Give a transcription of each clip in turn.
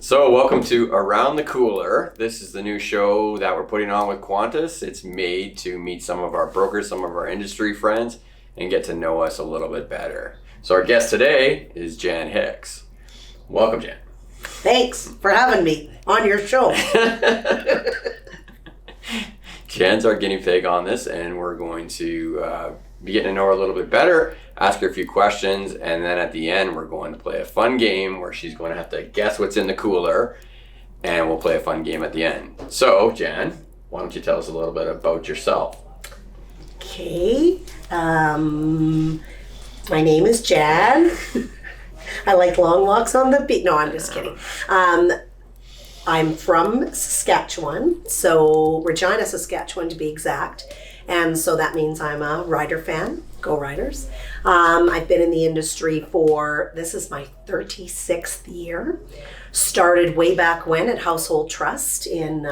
So welcome to Around the Cooler. This is the new show that we're putting on with Quantus. It's made to meet some of our brokers, some of our industry friends, and get to know us a little bit better. So our guest today is Jan Hicks. Welcome, Jan. Thanks for having me on your show. Jan's our guinea pig on this, and we're going to be getting to know her a little bit better, ask her a few questions, and then at the end we're going to play a fun game where she's going to have to guess what's in the cooler, and we'll play a fun game at the end. So, Jan, why don't you tell us a little bit about yourself? Okay. My name is Jan. I like long walks on the beach. No, I'm just kidding. I'm from Saskatchewan, so Regina, Saskatchewan to be exact. And so that means I'm a Rider fan. Go Riders. I've been in the industry this is my 36th year. Started way back when at Household Trust in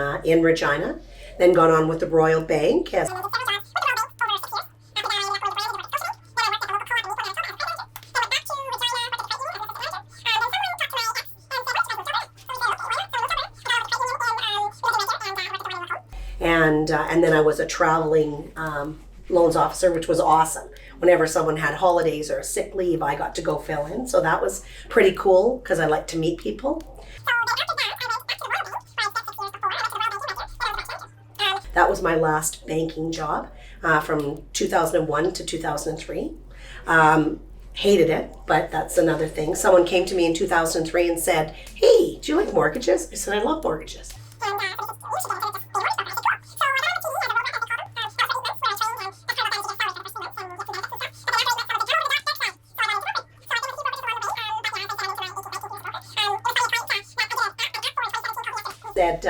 Regina, then gone on with the Royal Bank as and then I was a traveling loans officer, which was awesome. Whenever someone had holidays or sick leave, I got to go fill in. So that was pretty cool because I like to meet people. That was my last banking job from 2001 to 2003. Hated it, but that's another thing. Someone came to me in 2003 and said, "Hey, do you like mortgages?" I said, "I love mortgages." Said,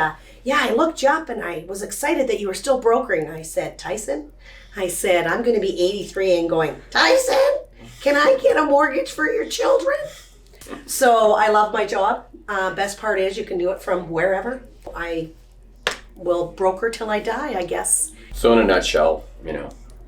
yeah, I looked you up and I was excited that you were still brokering. I said, "Tyson?" I said, "I'm going to be 83 and going, Tyson, can I get a mortgage for your children?" So I love my job. Best part is you can do it from wherever. I will broker till I die, I guess. So in a nutshell,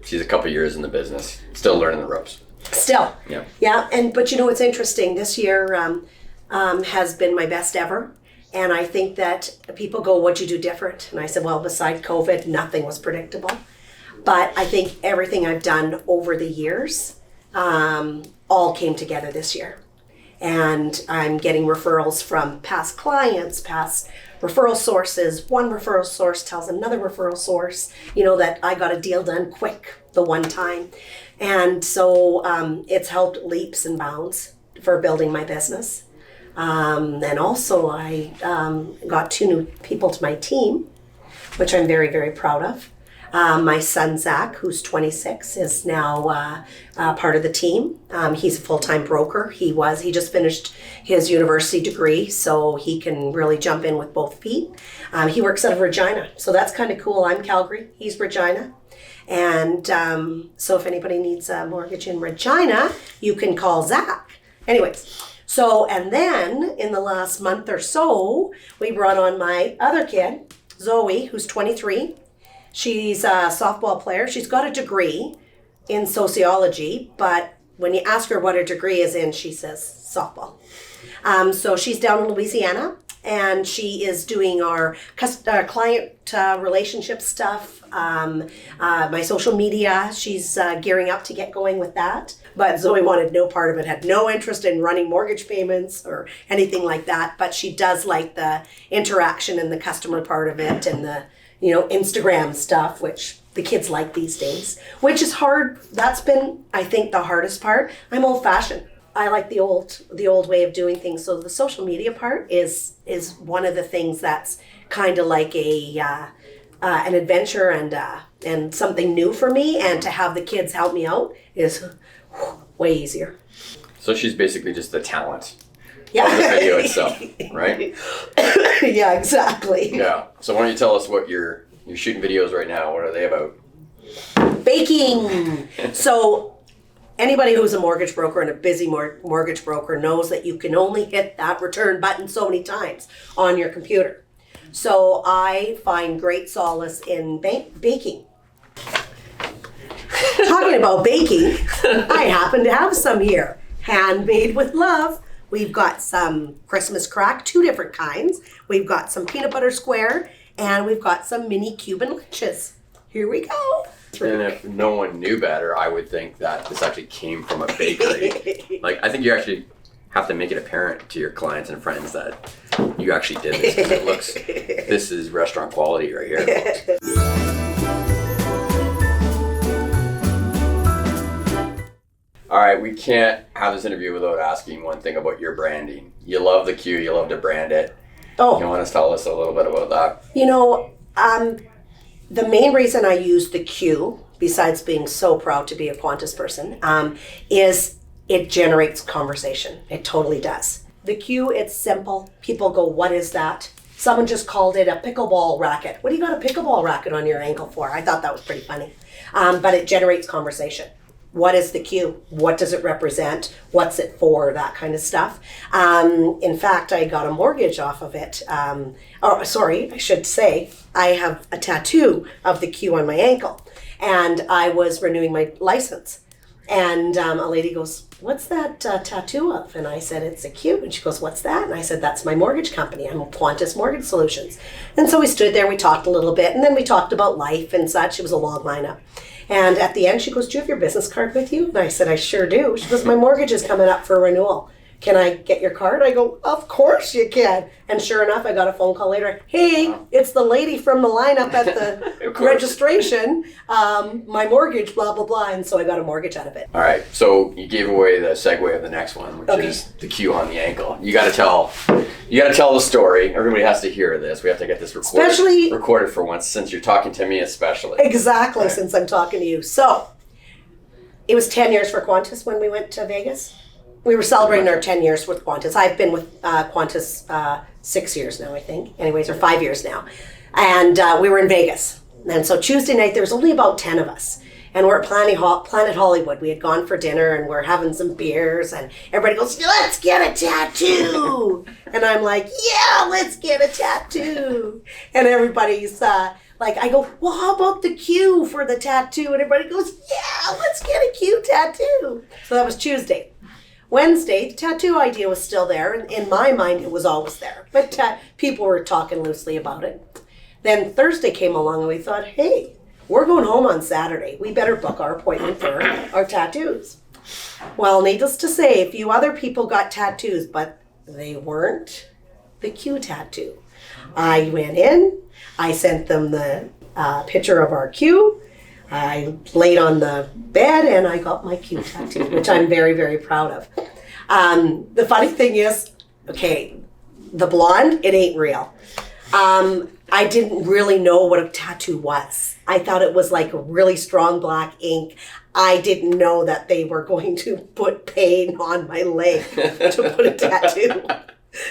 she's a couple years in the business, still learning the ropes. Still. Yeah. Yeah, but it's interesting. This year has been my best ever. And I think that people go, "What'd you do different?" And I said, well, besides COVID, nothing was predictable. But I think everything I've done over the years all came together this year. And I'm getting referrals from past clients, past referral sources. One referral source tells another referral source, that I got a deal done quick the one time. And so it's helped leaps and bounds for building my business. And also I got 2 new people to my team, which I'm very, very proud of. My son, Zach, who's 26, is now part of the team. He's a full-time broker. He just finished his university degree, so he can really jump in with both feet. He works out of Regina, so that's kind of cool. I'm Calgary, he's Regina. And so if anybody needs a mortgage in Regina, you can call Zach. Anyways. So, and then in the last month or so, we brought on my other kid, Zoe, who's 23. She's a softball player. She's got a degree in sociology, but when you ask her what her degree is in, she says softball. So she's down in Louisiana, and she is doing our client relationship stuff, my social media. She's gearing up to get going with that. But Zoe wanted no part of it, had no interest in running mortgage payments or anything like that. But she does like the interaction and the customer part of it and the, Instagram stuff, which the kids like these days, which is hard. That's been, I think, the hardest part. I'm old fashioned. I like the old way of doing things. So the social media part is one of the things that's kind of like an adventure and something new for me. And to have the kids help me out is way easier. So she's basically just the talent. Yeah. Of the video itself, right? Yeah, exactly. Yeah. So why don't you tell us what you're shooting videos right now? What are they about? Baking. So anybody who's a mortgage broker and a busy mortgage broker knows that you can only hit that return button so many times on your computer. So I find great solace in baking. Talking about baking, I happen to have some here. Handmade with love We've got some Christmas crack, 2 different kinds. We've got some peanut butter square, and we've got some mini Cuban lunches. Here we go. And if no one knew better, I would think that this actually came from a bakery. Like, I think you actually have to make it apparent to your clients and friends that you actually did this, because it looks, this is restaurant quality right here. All right, we can't have this interview without asking one thing about your branding. You love the Q, you love to brand it. Oh. You want to tell us a little bit about that? You know, the main reason I use the Q, besides being so proud to be a Quantus person, is it generates conversation. It totally does. The Q, it's simple. People go, what is that? Someone just called it a pickleball racket. What do you got a pickleball racket on your ankle for? I thought that was pretty funny. But it generates conversation. What is the Q? What does it represent? What's it for? That kind of stuff. In fact, I got a mortgage off of it. I should say, I have a tattoo of the Q on my ankle. And I was renewing my license. And a lady goes, what's that tattoo of? And I said, it's a Q. And she goes, what's that? And I said, that's my mortgage company. I'm Quantus Mortgage Solutions. And so we stood there, we talked a little bit, and then we talked about life and such. It was a long lineup. And at the end, she goes, do you have your business card with you? And I said, I sure do. She goes, my mortgage is coming up for renewal. Can I get your card? I go, of course you can. And sure enough, I got a phone call later. Hey, it's the lady from the lineup at the registration. My mortgage, blah, blah, blah. And so I got a mortgage out of it. All right. So you gave away the segue of the next one, which is the Q on the ankle. You got to tell the story. Everybody has to hear this. We have to get this recorded for once, since you're talking to me especially. Exactly, right. Since I'm talking to you. So it was 10 years for Quantus when we went to Vegas. We were celebrating our 10 years with Quantus. I've been with Quantus 6 years now, I think. Anyways, or 5 years now. And we were in Vegas. And so Tuesday night, there was only about 10 of us. And we're at Planet Hollywood. We had gone for dinner and we're having some beers. And everybody goes, let's get a tattoo. And I'm like, yeah, let's get a tattoo. And everybody's like, I go, well, how about the Q for the tattoo? And everybody goes, yeah, let's get a Q tattoo. So that was Tuesday. Wednesday, the tattoo idea was still there, and in my mind, it was always there. But people were talking loosely about it. Then Thursday came along, and we thought, hey, we're going home on Saturday. We better book our appointment for our tattoos. Well, needless to say, a few other people got tattoos, but they weren't the Q tattoo. I went in, I sent them the picture of our Q. I laid on the bed and I got my Q tattoo, which I'm very, very proud of. The funny thing is, okay, the blonde, it ain't real. I didn't really know what a tattoo was. I thought it was like really strong black ink. I didn't know that they were going to put paint on my leg to put a tattoo.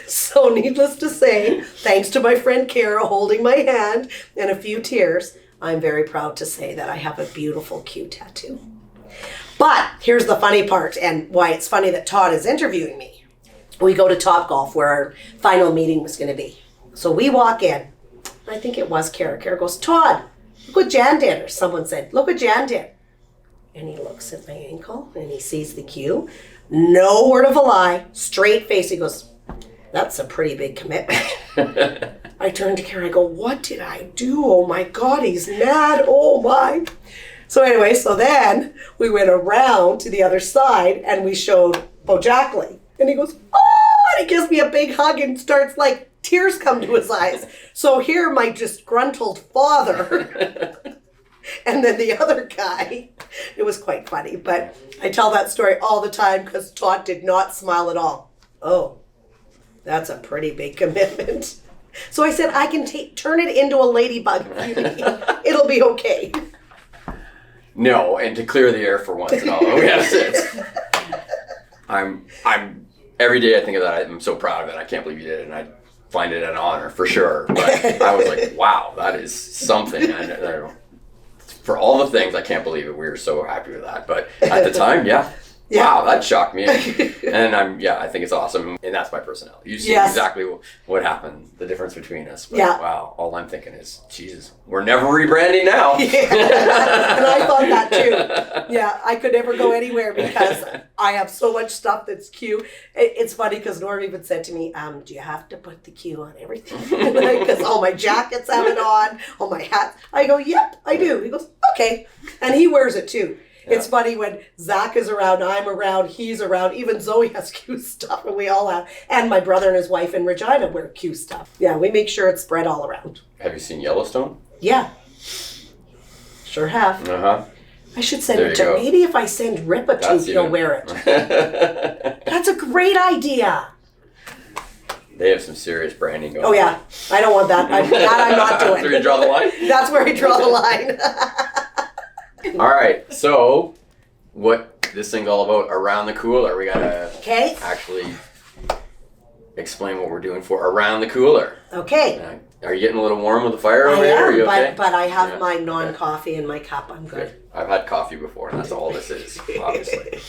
So needless to say, thanks to my friend Kara holding my hand and a few tears, I'm very proud to say that I have a beautiful Q tattoo. But here's the funny part, and why it's funny that Todd is interviewing me. We go to Topgolf, where our final meeting was going to be. So we walk in. I think it was Kara. Kara goes, Todd, look what Jan did. Or someone said, look what Jan did. And he looks at my ankle, and he sees the Q. No word of a lie. Straight face. He goes, that's a pretty big commitment. I turned to Karen, I go, what did I do? Oh my God, he's mad. Oh my. So anyway, so then we went around to the other side and we showed Bojackley. And he goes, oh, and he gives me a big hug and starts like, tears come to his eyes. So here my disgruntled father and then the other guy, it was quite funny. But I tell that story all the time because Todd did not smile at all. Oh, that's a pretty big commitment. So I said, I can turn it into a ladybug. It'll be okay. No, and to clear the air for once and all, we have to. I'm every day I think of that. I'm so proud of it. I can't believe you did it, and I find it an honor for sure. But I was like, wow, that is something. For all the things, I can't believe it. We were so happy with that. But at the time, yeah, Wow, that shocked me. And I think it's awesome. And that's my personality. You see exactly what happened, the difference between us. But wow, all I'm thinking is, Jesus, we're never rebranding now. And I thought that too. Yeah, I could never go anywhere because I have so much stuff that's Q. It's funny because Norm even said to me, do you have to put the Q on everything? Because all my jackets have it on, all my hats. I go, yep, I do. He goes, okay. And he wears it too. Yeah. It's funny when Zach is around, I'm around, he's around, even Zoe has Q stuff, and we all have. And my brother and his wife in Regina wear Q stuff. Yeah, we make sure it's spread all around. Have you seen Yellowstone? Yeah. Sure have. Uh-huh. I should send it to, maybe if I send Rip a tooth, he'll wear it. That's a great idea. They have some serious branding going on. Oh yeah, I don't want that. That I'm not doing. That's where you draw the line? That's where I draw the line. All right, so what this thing's all about, around the cooler. We gotta actually explain what we're doing for around the cooler. Okay. Are you getting a little warm with the fire over here? Are you okay? But I have my non-coffee in my cup. I'm good. I've had coffee before, and that's all this is, obviously.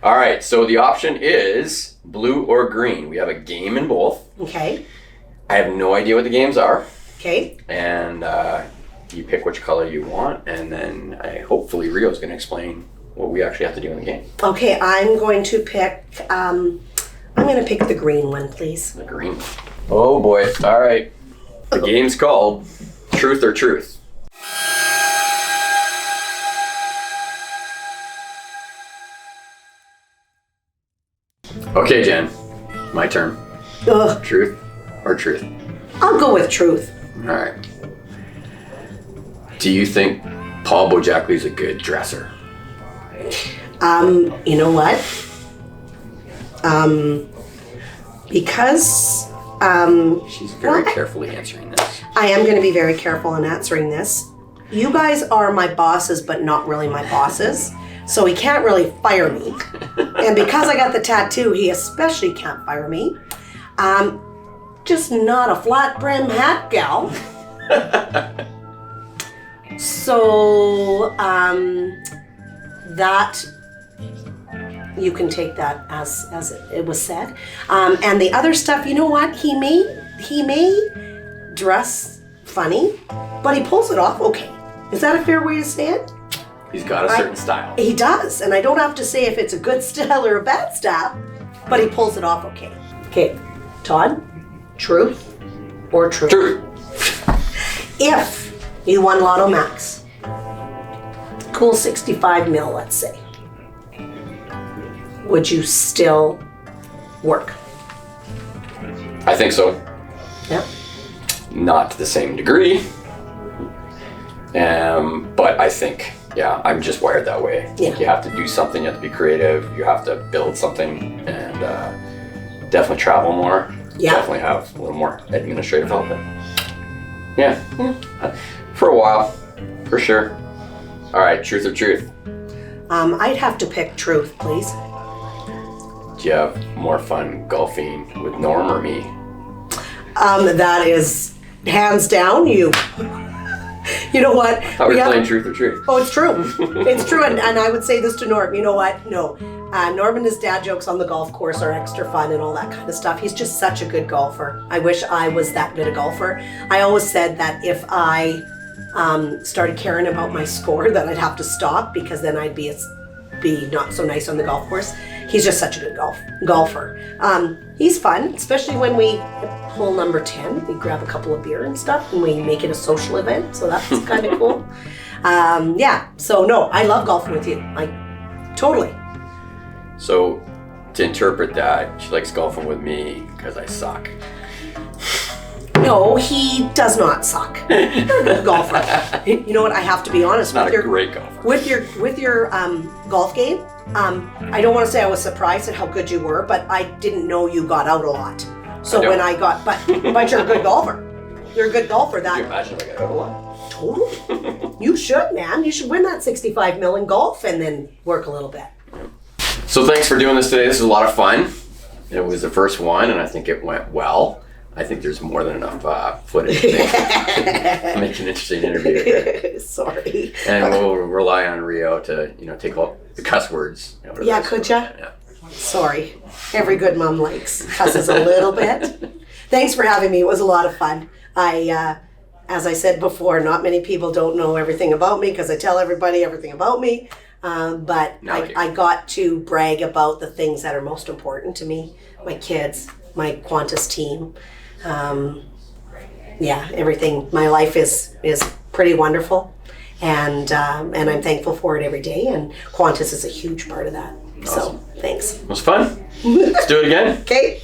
All right, so the option is blue or green. We have a game in both. Okay. I have no idea what the games are. Okay. And you pick which color you want, and then hopefully Rio's going to explain what we actually have to do in the game. Okay, I'm going to pick, I'm going to pick the green one, please. The green one. Oh boy. All right. The game's called Truth or Truth. Okay, Jen. My turn. Ugh. Truth or truth? I'll go with truth. All right. Do you think Paul Bojackly's a good dresser? You know what? Because she's very carefully answering this. I am going to be very careful in answering this. You guys are my bosses, but not really my bosses. So he can't really fire me. And because I got the tattoo, he especially can't fire me. Just not a flat brim hat gal. So that you can take that as it was said. And the other stuff, you know what? He may dress funny, but he pulls it off okay. Is that a fair way to say it? He's got a certain style. He does, and I don't have to say if it's a good style or a bad style, but he pulls it off okay. Okay, Todd, truth or truth? Truth. If you won Lotto Max, cool 65 mil, let's say, would you still work? I think so. Yep. Not to the same degree, but I think, yeah, I'm just wired that way. I think you have to do something, you have to be creative, you have to build something, and definitely travel more. Yeah. Definitely have a little more administrative help. Yeah. For a while, for sure. All right, truth or truth? I'd have to pick truth, please. Do you have more fun golfing with Norm or me? That is hands down you. You know what? How are we playing truth or truth? Oh, it's true. It's true. And I would say this to Norm. You know what? No. Norm and his dad jokes on the golf course are extra fun and all that kind of stuff. He's just such a good golfer. I wish I was that good a golfer. I always said that if I started caring about my score, that I'd have to stop because then I'd be not so nice on the golf course. He's just such a good golfer. He's fun, especially when we hole number 10. We grab a couple of beer and stuff and we make it a social event. So that's kind of cool. So no, I love golfing with you. Like, totally. So to interpret that, she likes golfing with me because I suck. No, he does not suck. You're a good golfer. You know what? I have to be honest. Not a great golfer. With your golf game, I don't want to say I was surprised at how good you were, but I didn't know you got out a lot. So when I got, but you're a good golfer. You're a good golfer. Can you imagine if I got out a lot? Totally. You should, man. You should win that 65 mil in golf and then work a little bit. So thanks for doing this today. This was a lot of fun. It was the first one, and I think it went well. I think there's more than enough footage to make an interesting interview here. Sorry. And we'll rely on Rio to, take the cuss words. Yeah, could ya? Yeah. Sorry. Every good mom likes cusses a little bit. Thanks for having me. It was a lot of fun. As I said before, not many people don't know everything about me because I tell everybody everything about me. But I got to brag about the things that are most important to me. My kids, my Quantus team. Everything. My life is pretty wonderful. And I'm thankful for it every day. And Quantus is a huge part of that. Awesome. So, thanks. It was fun. Let's do it again. Okay.